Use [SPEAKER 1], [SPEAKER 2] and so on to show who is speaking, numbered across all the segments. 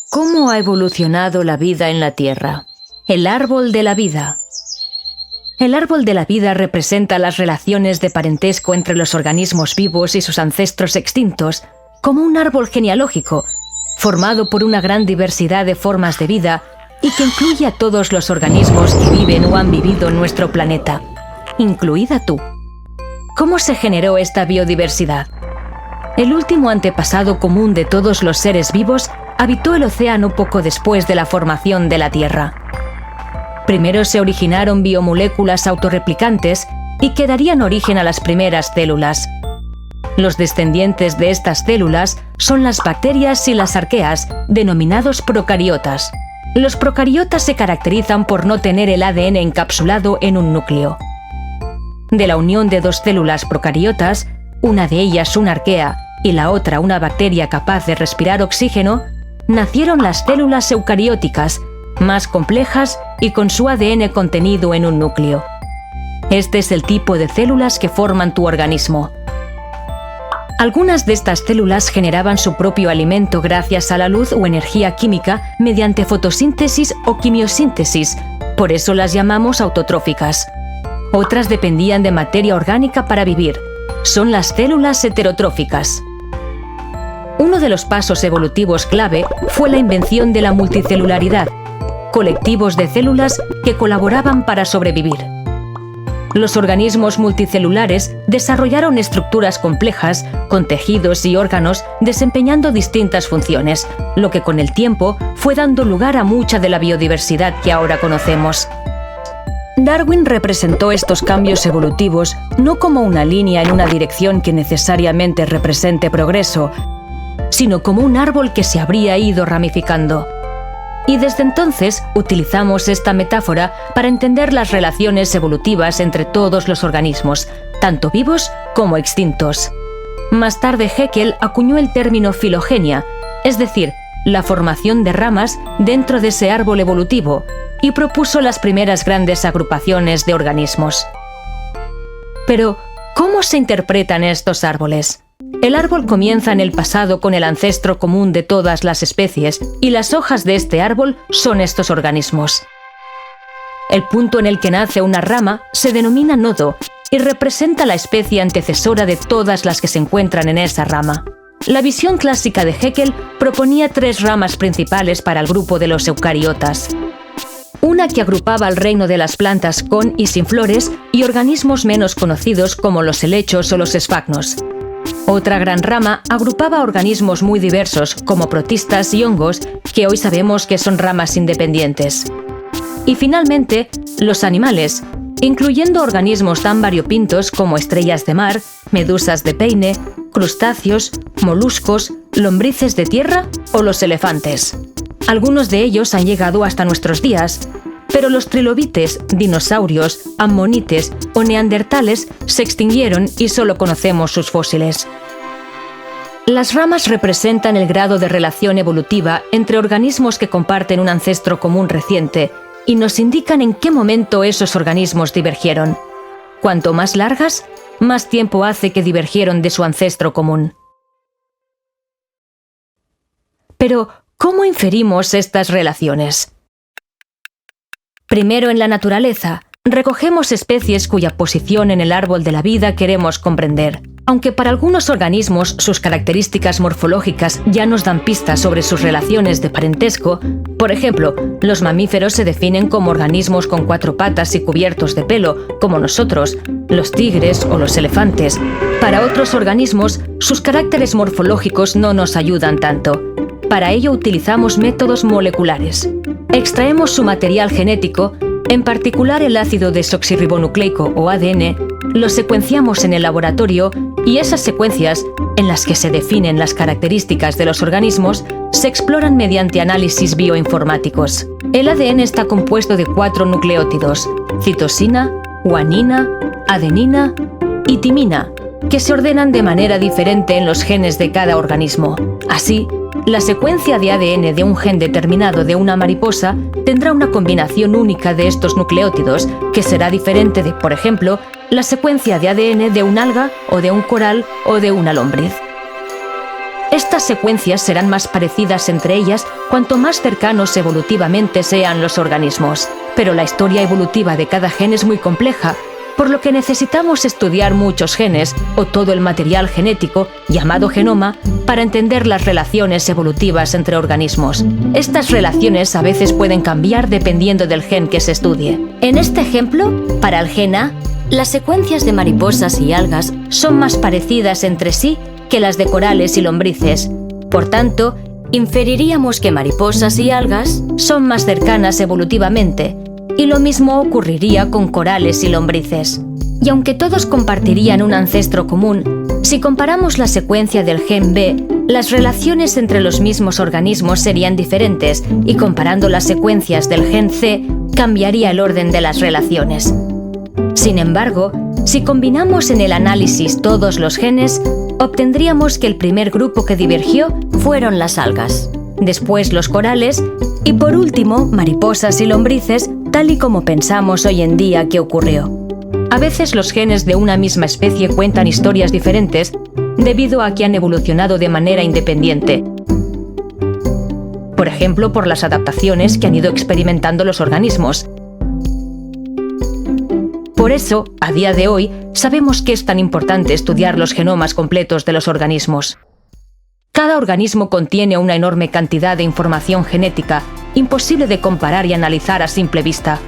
[SPEAKER 1] ¿Cómo ha evolucionado la vida en la Tierra? El árbol de la vida. El árbol de la vida representa las relaciones de parentesco entre los organismos vivos y sus ancestros extintos, como un árbol genealógico, formado por una gran diversidad de formas de vida y que incluye a todos los organismos que viven o han vivido en nuestro planeta, incluida tú. ¿Cómo se generó esta biodiversidad? El último antepasado común de todos los seres vivos habitó el océano poco después de la formación de la Tierra. Primero se originaron biomoléculas autorreplicantes y que darían origen a las primeras células. Los descendientes de estas células son las bacterias y las arqueas, denominados procariotas. Los procariotas se caracterizan por no tener el ADN encapsulado en un núcleo. De la unión de dos células procariotas, una de ellas una arquea y la otra una bacteria capaz de respirar oxígeno, nacieron las células eucarióticas, más complejas y con su ADN contenido en un núcleo. Este es el tipo de células que forman tu organismo. Algunas de estas células generaban su propio alimento gracias a la luz o energía química mediante fotosíntesis o quimiosíntesis, por eso las llamamos autotróficas. Otras dependían de materia orgánica para vivir. Son las células heterotróficas. Uno de los pasos evolutivos clave fue la invención de la multicelularidad, colectivos de células que colaboraban para sobrevivir. Los organismos multicelulares desarrollaron estructuras complejas, con tejidos y órganos desempeñando distintas funciones, lo que con el tiempo fue dando lugar a mucha de la biodiversidad que ahora conocemos. Darwin representó estos cambios evolutivos no como una línea en una dirección que necesariamente represente progreso, sino como un árbol que se habría ido ramificando. Y desde entonces utilizamos esta metáfora para entender las relaciones evolutivas entre todos los organismos, tanto vivos como extintos. Más tarde Haeckel acuñó el término filogenia, es decir, la formación de ramas dentro de ese árbol evolutivo, y propuso las primeras grandes agrupaciones de organismos. Pero, ¿cómo se interpretan estos árboles? El árbol comienza en el pasado con el ancestro común de todas las especies y las hojas de este árbol son estos organismos. El punto en el que nace una rama se denomina nodo y representa la especie antecesora de todas las que se encuentran en esa rama. La visión clásica de Haeckel proponía tres ramas principales para el grupo de los eucariotas. Una que agrupaba el reino de las plantas con y sin flores y organismos menos conocidos como los helechos o los esfagnos. Otra gran rama agrupaba organismos muy diversos como protistas y hongos que hoy sabemos que son ramas independientes. Y finalmente, los animales, incluyendo organismos tan variopintos como estrellas de mar, medusas de peine, crustáceos, moluscos, lombrices de tierra o los elefantes. Algunos de ellos han llegado hasta nuestros días, pero los trilobites, dinosaurios, ammonites o neandertales se extinguieron y solo conocemos sus fósiles. Las ramas representan el grado de relación evolutiva entre organismos que comparten un ancestro común reciente y nos indican en qué momento esos organismos divergieron. Cuanto más largas, más tiempo hace que divergieron de su ancestro común. Pero, ¿cómo inferimos estas relaciones? Primero, en la naturaleza, recogemos especies cuya posición en el árbol de la vida queremos comprender. Aunque para algunos organismos sus características morfológicas ya nos dan pistas sobre sus relaciones de parentesco, por ejemplo, los mamíferos se definen como organismos con 4 patas y cubiertos de pelo, como nosotros, los tigres o los elefantes. Para otros organismos, sus caracteres morfológicos no nos ayudan tanto. Para ello utilizamos métodos moleculares. Extraemos su material genético, en particular el ácido desoxirribonucleico o ADN, lo secuenciamos en el laboratorio y esas secuencias, en las que se definen las características de los organismos, se exploran mediante análisis bioinformáticos. El ADN está compuesto de 4 nucleótidos: citosina, guanina, adenina y timina, que se ordenan de manera diferente en los genes de cada organismo. Así, la secuencia de ADN de un gen determinado de una mariposa tendrá una combinación única de estos nucleótidos, que será diferente de, por ejemplo, la secuencia de ADN de un alga o de un coral o de una lombriz. Estas secuencias serán más parecidas entre ellas cuanto más cercanos evolutivamente sean los organismos. Pero la historia evolutiva de cada gen es muy compleja, por lo que necesitamos estudiar muchos genes o todo el material genético, llamado genoma, para entender las relaciones evolutivas entre organismos. Estas relaciones a veces pueden cambiar dependiendo del gen que se estudie. En este ejemplo, para el gen A, las secuencias de mariposas y algas son más parecidas entre sí que las de corales y lombrices. Por tanto, inferiríamos que mariposas y algas son más cercanas evolutivamente, y lo mismo ocurriría con corales y lombrices. Y aunque todos compartirían un ancestro común, si comparamos la secuencia del gen B, las relaciones entre los mismos organismos serían diferentes, y comparando las secuencias del gen C, cambiaría el orden de las relaciones. Sin embargo, si combinamos en el análisis todos los genes, obtendríamos que el primer grupo que divergió fueron las algas, después los corales y por último mariposas y lombrices, tal y como pensamos hoy en día que ocurrió. A veces los genes de una misma especie cuentan historias diferentes debido a que han evolucionado de manera independiente. Por ejemplo, por las adaptaciones que han ido experimentando los organismos. Por eso, a día de hoy, sabemos que es tan importante estudiar los genomas completos de los organismos. Cada organismo contiene una enorme cantidad de información genética, imposible de comparar y analizar a simple vista.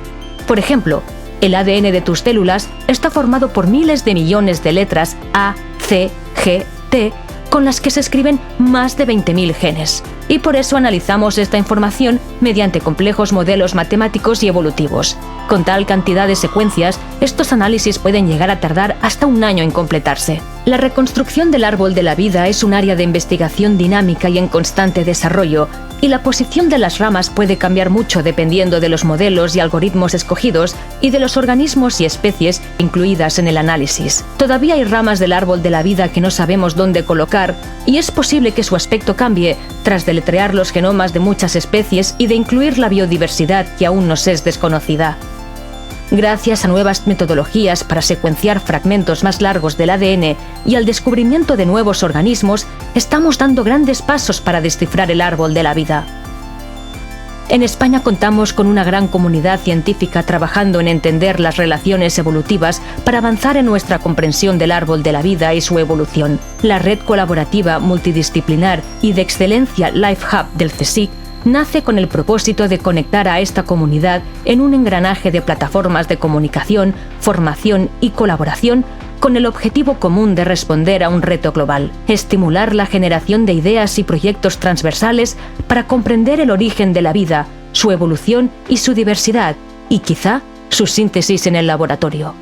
[SPEAKER 1] Por ejemplo, el ADN de tus células está formado por miles de millones de letras A, C, G, T, con las que se escriben más de 20.000 genes. Y por eso analizamos esta información mediante complejos modelos matemáticos y evolutivos. Con tal cantidad de secuencias, estos análisis pueden llegar a tardar hasta un año en completarse. La reconstrucción del árbol de la vida es un área de investigación dinámica y en constante desarrollo, y la posición de las ramas puede cambiar mucho dependiendo de los modelos y algoritmos escogidos y de los organismos y especies incluidas en el análisis. Todavía hay ramas del árbol de la vida que no sabemos dónde colocar, y es posible que su aspecto cambie tras deletrear los genomas de muchas especies y de incluir la biodiversidad que aún nos es desconocida. Gracias a nuevas metodologías para secuenciar fragmentos más largos del ADN y al descubrimiento de nuevos organismos, estamos dando grandes pasos para descifrar el árbol de la vida. En España contamos con una gran comunidad científica trabajando en entender las relaciones evolutivas para avanzar en nuestra comprensión del árbol de la vida y su evolución. La red colaborativa multidisciplinar y de excelencia Life Hub del CSIC nace con el propósito de conectar a esta comunidad en un engranaje de plataformas de comunicación, formación y colaboración con el objetivo común de responder a un reto global: estimular la generación de ideas y proyectos transversales para comprender el origen de la vida, su evolución y su diversidad, y quizá su síntesis en el laboratorio.